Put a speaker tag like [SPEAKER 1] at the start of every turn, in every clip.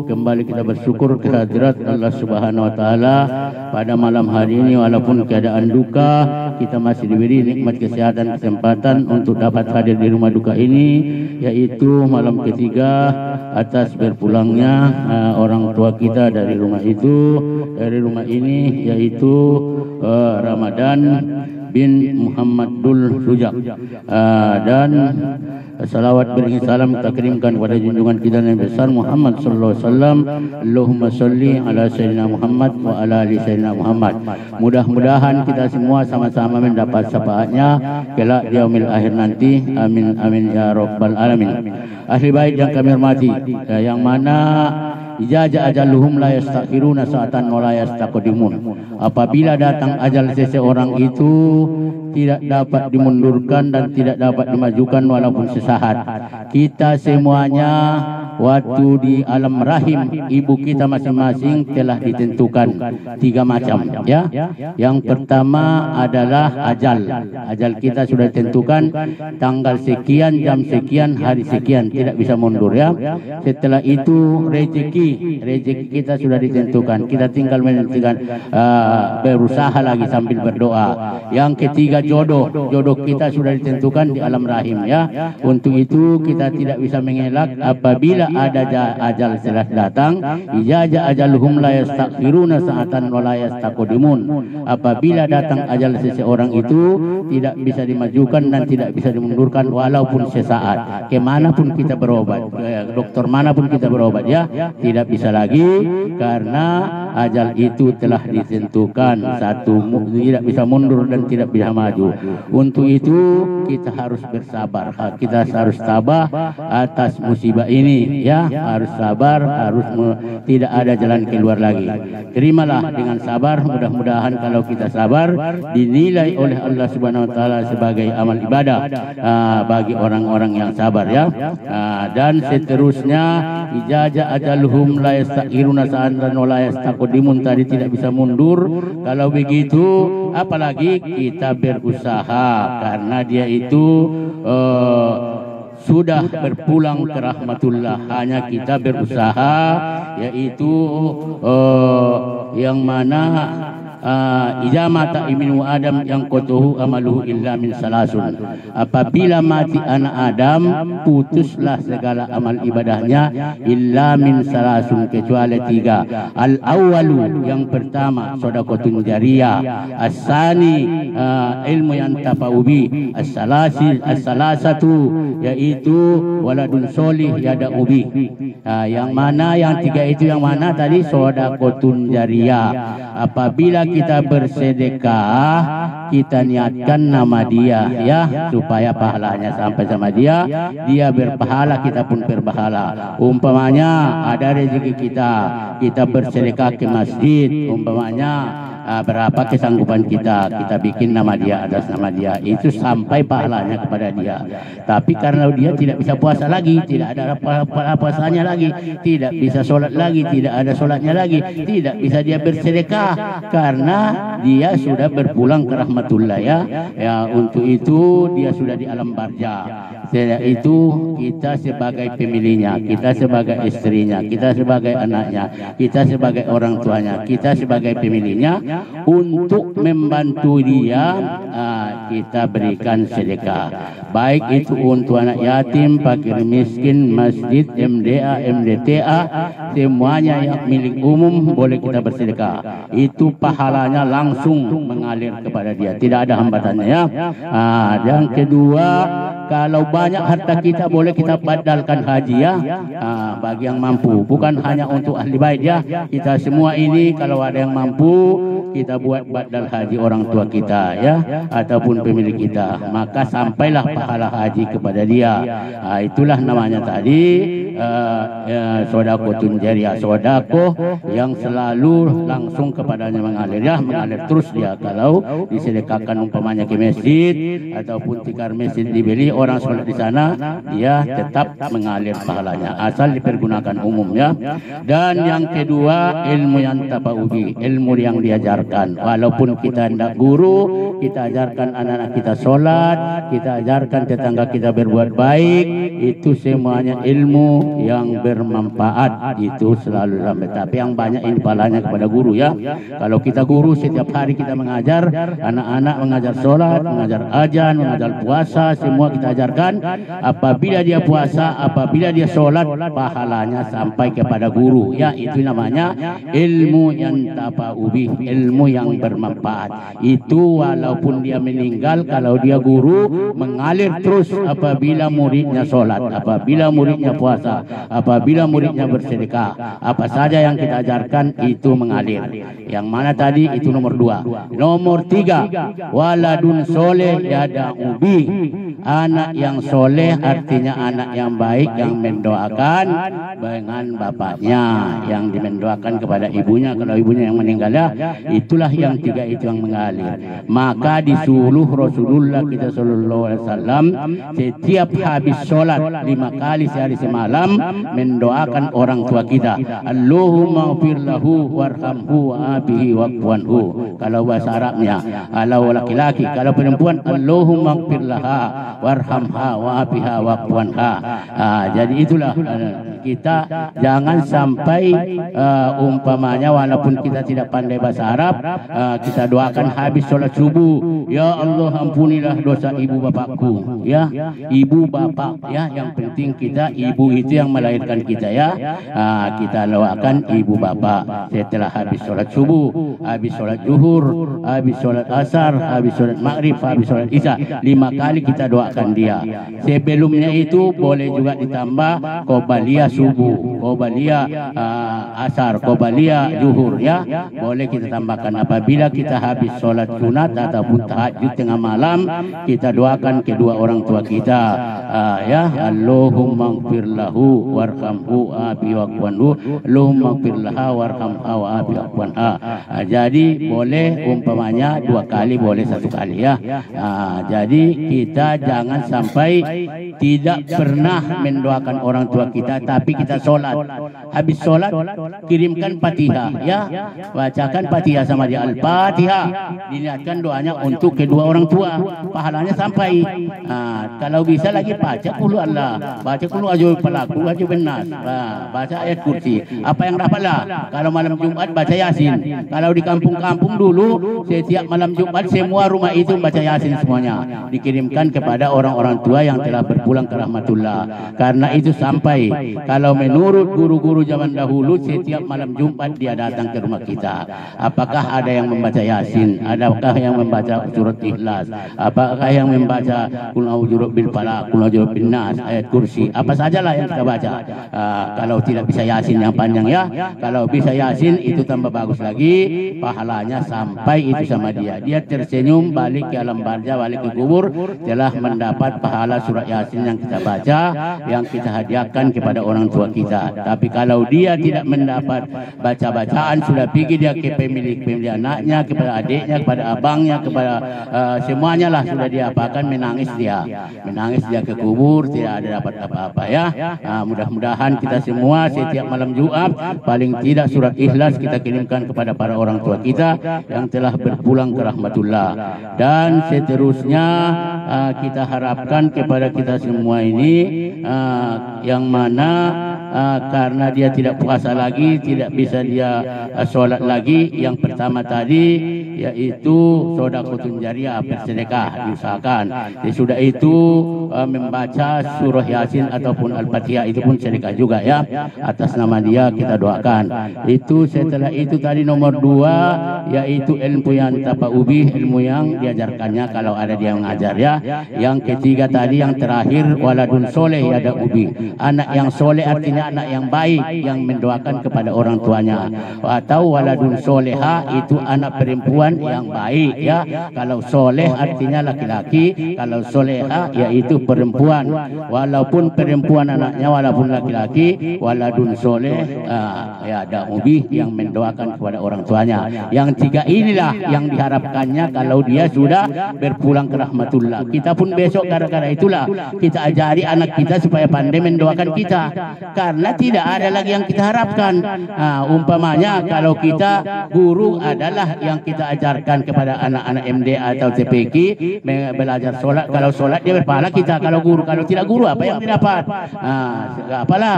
[SPEAKER 1] Kembali kita bersyukur kehadirat Allah Subhanahu wa taala pada malam hari ini, walaupun keadaan duka, kita masih diberi nikmat kesehatan, kesempatan untuk dapat hadir di rumah duka ini, yaitu malam ketiga atas berpulangnya orang tua kita dari rumah ini, yaitu Ramadan bin Muhammadul Rujak. Dan salawat beriring salam kita kirimkan kepada junjungan kita Nabi besar Muhammad sallallahu alaihi wasallam. Allahumma sholli ala sayyidina Muhammad wa ala ali sayyidina Muhammad. Mudah-mudahan kita semua sama-sama mendapat syafaatnya kelak di yaumil akhir nanti. Amin amin ya rabbal alamin. Ahli bait yang kami hormati, yang mana Ijaza ajaluhum la yastakhiruna sa'atan wa la yastaqdimun. Apabila datang ajal seseorang itu tidak dapat dimundurkan dan tidak dapat dimajukan walaupun sesaat. Kita semuanya waktu di alam rahim ibu kita masing-masing telah ditentukan 3 macam, ya. Yang pertama adalah ajal. Ajal kita sudah ditentukan tanggal sekian, jam sekian, hari sekian, tidak bisa mundur, ya. Setelah itu rezeki kita sudah ditentukan, kita tinggal menentukan, berusaha lagi sambil berdoa. Yang ketiga jodoh kita sudah ditentukan di alam rahim, ya. Untuk itu kita tidak bisa mengelak apabila ada ajal telah datang. Ijaza ajaluhum la yastakhiruna sa'atan wa la yastaqdimun. Apabila datang ajal seseorang itu tidak bisa dimajukan dan tidak bisa dimundurkan walaupun sesaat. Kemanapun kita berobat, dokter manapun kita berobat, ya, tidak bisa lagi karena ajal itu telah ditentukan. Satu, tidak bisa mundur dan tidak bisa maju. Untuk itu kita harus bersabar, kita harus tabah atas musibah ini, ya. Harus sabar, tidak ada jalan keluar lagi. Terimalah dengan sabar. Mudah-mudahan kalau kita sabar dinilai oleh Allah Subhanahu wa taala sebagai amal ibadah bagi orang-orang yang sabar, ya. Dan seterusnya ijaza ajaluhum la yastakhiruna sa'atan wa la yastaqdimun, tadi tidak bisa mundur. Kalau begitu apalagi kita berusaha, karena dia itu sudah berpulang ke rahmatullah. Hanya kita berusaha, yaitu yang mana idza mata ibnu Adam yang kotohu amaluhu illa min salasun. Apabila mati anak Adam, putuslah segala amal ibadahnya illa min salasun, kecuali 3. Al awalu, yang pertama sedekahun jariyah, as-sani ilmu yang tafaubi, as-salasatu yaitu waladun solih yada'u bi. Yang mana yang 3 itu yang mana tadi? Sedekahun jariyah. Apabila kita bersedekah, kita niatkan nama dia, ya, supaya pahalanya sampai sama dia. Dia berpahala, kita pun berpahala. Umpamanya ada rezeki kita bersedekah ke masjid, umpamanya berapa kesanggupan kita bikin nama dia, atas nama dia, itu sampai pahalanya kepada dia. Tapi karena dia tidak bisa puasa lagi, tidak ada puasanya lagi, tidak bisa sholat lagi, tidak ada sholatnya lagi, tidak bisa dia bersedekah karena dia sudah berpulang ke rahmatullah, ya. Untuk itu dia sudah di alam barzah. Itu kita sebagai pemiliknya, kita sebagai istrinya, kita sebagai anaknya, kita sebagai orang tuanya, kita sebagai pemiliknya, untuk membantu dia, kita berikan sedekah. Baik itu untuk anak yatim, fakir miskin, masjid, MDA, MDTA, semuanya yang milik umum boleh kita bersedekah. Itu pahalanya langsung mengalir kepada dia, tidak ada hambatannya, ya. Yang kedua, kalau banyak harta kita boleh kita badalkan haji, ya. Bagi yang mampu, bukan hanya untuk ahli bait, ya. Kita semua ini kalau ada yang mampu, kita buat badal haji orang tua kita, ya, ataupun pemilik kita, maka sampailah pahala haji kepada dia. Itulah namanya tadi sedekahun jariyah, sedekah yang selalu langsung kepadanya mengalir, ya, mengalir terus dia. Kalau disedekahkan umpamanya ke masjid ataupun tikar masjid dibeli orang sholat di sana dia tetap mengalir pahalanya asal dipergunakan umum ya. Dan yang kedua ilmu yang tabaubi, ilmu yang diajarkan. Walaupun kita tidak guru, kita ajarkan anak-anak kita sholat, kita ajarkan tetangga kita berbuat baik, itu semuanya ilmu yang bermanfaat, itu selalu ramai. Tapi yang banyak ini pahalanya kepada guru ya. Kalau kita guru setiap hari kita mengajar anak-anak, mengajar sholat, mengajar ajan, mengajar puasa, semua kita ajarkan. Apabila dia puasa, apabila dia sholat, pahalanya sampai kepada guru ya. Itu namanya ilmu yang tabaubi, ilmu yang bermanfaat. Itu walaupun dia meninggal, kalau dia guru mengalir terus apabila muridnya sholat, apabila muridnya puasa, apabila muridnya bersedekah, apa saja yang kita ajarkan itu mengalir. Yang mana tadi itu nomor 2. Nomor 3, waladun soleh yada'ubi, anak yang soleh artinya anak yang baik yang mendoakan dengan bapaknya, yang mendoakan kepada ibunya kalau ibunya yang meninggal ya. Itulah yang 3 itu yang mengalir. Maka disuruh Rasulullah kita sallallahu alaihi wasallam setiap habis sholat 5 kali sehari semalam mendoakan orang tua kita. Allahumma ighfir lahu warhamhu wa abihi waqwanhu. Kalau bahasa Arabnya, kalau laki-laki, kalau perempuan Allahumma ighfir laha warhamha wa abiha waqwanha. Jadi itulah kita jangan sampai umpamanya walaupun kita tidak pandai bahasa Arab, kita doakan habis sholat subuh, ya Allah ampunilah dosa ibu bapakku ya, ibu bapak ya, yang penting kita ibu itu yang melahirkan kita ya. Kita doakan ibu bapak setelah habis sholat subuh, habis sholat zuhur, habis sholat asar, habis sholat maghrib, habis sholat isya, 5 kali kita doakan dia. Sebelumnya itu boleh juga ditambah qobaliyah subuh, qobaliyah asar, qobaliyah zuhur ya, boleh kita tambahkan. Apabila kita habis sholat sunat ataupun tahajud tengah malam, kita doakan kedua orang tua kita ya, Allahumma ighfir lahu warhamhu abi waqwanhu, Allahumma ighfir laha warhamha wa abi waqwanha. Jadi boleh umpamanya 2 kali, boleh 1 kali ya. Jadi kita jangan sampai tidak pernah mendoakan orang tua kita, tapi kita sholat, habis sholat kirimkan Fatihah ya, bacakan Fatihah sama dia, Al-Fatihah, diniatkan doanya untuk kedua orang tua, pahalanya sampai. Kalau bisa lagi baca qul Allah, baca qul ajul pelaku ajul benas, baca ayat kursi, apa yang dapatlah. Kalau malam Jumat baca Yasin. Kalau di kampung-kampung dulu setiap malam Jumat semua rumah itu baca Yasin semuanya, dikirimkan kepada orang-orang tua yang telah berpulang ke rahmatullah. Karena itu sampai, kalau menurut guru-guru zaman dahulu setiap malam Jumat dia datang ke rumah kita. Apakah ada yang membaca Yasin? Adakah yang membaca surat Ikhlas? Apakah yang membaca Qul a'udzu bil falaq, Qul a'udzu bin nas, ayat kursi? Apa sajalah yang kita baca. Kalau tidak bisa Yasin yang panjang ya, kalau bisa Yasin itu tambah bagus lagi, pahalanya sampai itu sama dia. Dia tersenyum balik ke alam barzah, balik ke kubur, telah mendapat pahala surat Yasin yang kita baca, yang kita hadiahkan kepada orang tua kita. Tapi kalau dia tidak mendapat baca-bacaan, sudah pergi dia ke pemilik anaknya, kepada adiknya, kepada abangnya, kepada semuanya lah sudah dia apakan, menangis dia ke kubur, tidak ada dapat apa-apa ya. Mudah-mudahan kita semua setiap malam Jumat paling tidak surat Ikhlas kita kirimkan kepada para orang tua kita yang telah berpulang ke rahmatullah. Dan seterusnya kita harapkan kepada kita semua ini yang mana karena dia tidak puasa lagi, tidak bisa dia sholat lagi, yang pertama tadi yaitu sedekah jariyah, bersedekah, diusahakan. Sudah itu membaca surah Yasin ataupun Al-Fatihah, itu pun sedekah juga ya, atas nama dia kita doakan. Itu setelah itu tadi nomor 2 yaitu ilmu yang tabaubi, ilmu yang diajarkannya kalau ada dia mengajar ya. Yang ketiga tadi yang terakhir waladun soleh yada'ubi, anak yang soleh artinya anak yang baik yang mendoakan kepada orang tuanya. Atau waladun soleha itu anak perempuan yang baik ya. Kalau soleh artinya laki-laki, kalau soleha yaitu perempuan. Walaupun perempuan anaknya walaupun laki-laki, waladun soleh ya ada ubi yang mendoakan kepada orang tuanya. Yang tiga inilah yang diharapkannya kalau dia sudah berpulang ke rahmatullah. Kita pun besok gara-gara itulah kita ajari anak kita supaya pandai mendoakan kita, karena tidak ada lagi yang kita harapkan. Umpamanya kalau kita guru adalah yang kita ajarkan kepada anak-anak MD atau TPQ belajar solat. Kalau solat dia berpahala kita, kalau guru. Kalau tidak guru apa yang didapat? Apalah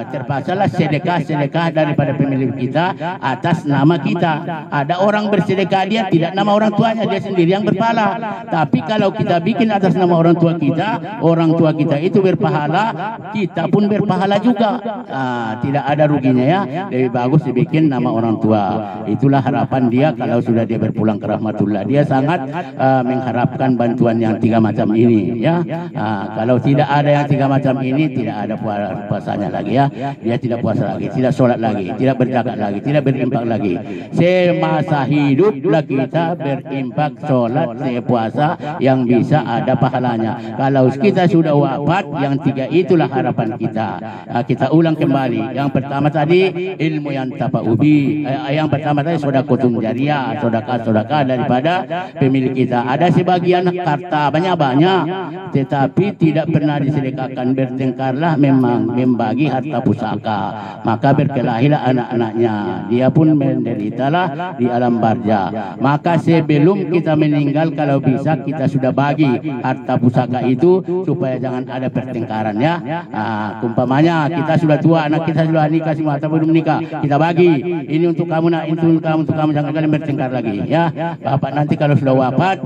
[SPEAKER 1] terpaksalah sedekah daripada pemilik kita atas nama kita. Ada orang bersedekah dia tidak nama orang tuanya, dia sendiri yang berpahala. Tapi kalau kita bikin atas nama orang tua kita itu berpahala, kita pun berpahala juga. Tidak ada ruginya ya. Lebih bagus dibikin nama orang tua. Itulah harapan dia kalau sudah dia berpulang ke rahmatullah. Dia sangat mengharapkan bantuan yang tiga macam ini ya. Kalau tidak ada yang tiga macam ini, tidak ada puasanya lagi ya. Dia tidak puasa lagi, tidak sholat lagi, tidak berzakat lagi, tidak berimpak lagi. Semasa hiduplah kita berimpak, sholat, puasa yang bisa ada pahalanya. Kalau kita sudah wafat, yang tiga itulah harapan kita. Kita ulang kembali. Yang pertama tadi ilmu yang tafa'ubi. Yang pertama tadi sedekah jariah, sedekah daripada pemilik kita. Ada sebagian harta banyak-banyak, tetapi tidak pernah disedekahkan. Bertengkarlah memang membagi harta pusaka, maka berkelahilah anak-anaknya. Dia pun menderitalah di alam barza. Maka sebelum kita meninggal, kalau bisa kita sudah bagi harta pusaka itu supaya jangan ada pertengkaran ya. Umpamanya kita sudah tua, anak kita sudah nikah semua atau belum nikah, kita bagi. Ini untuk kamu nak, itu untuk kamu, jangan kalian bertengkar lagi ya. Bapak nanti kalau sudah wafat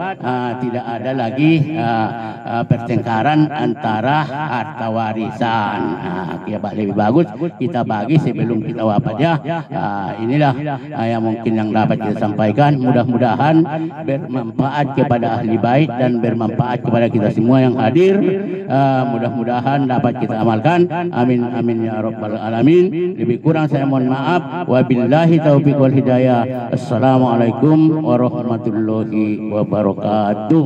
[SPEAKER 1] tidak ada lagi pertengkaran antara harta warisan. Ya lebih bagus kita bagi sebelum kita wafat ya. Inilah yang mungkin yang dapat kita sampaikan. Mudah-mudahan bermanfaat kepada ahli bait dan bermanfaat kepada kita semua yang hadir. Mudah-mudahan dapat kita amalkan. Amin amin ya rabbal alamin. Lebih kurang saya mohon maaf. Wabillahi taufiq wal hidayah. Assalamualaikum warahmatullahi wabarakatuh.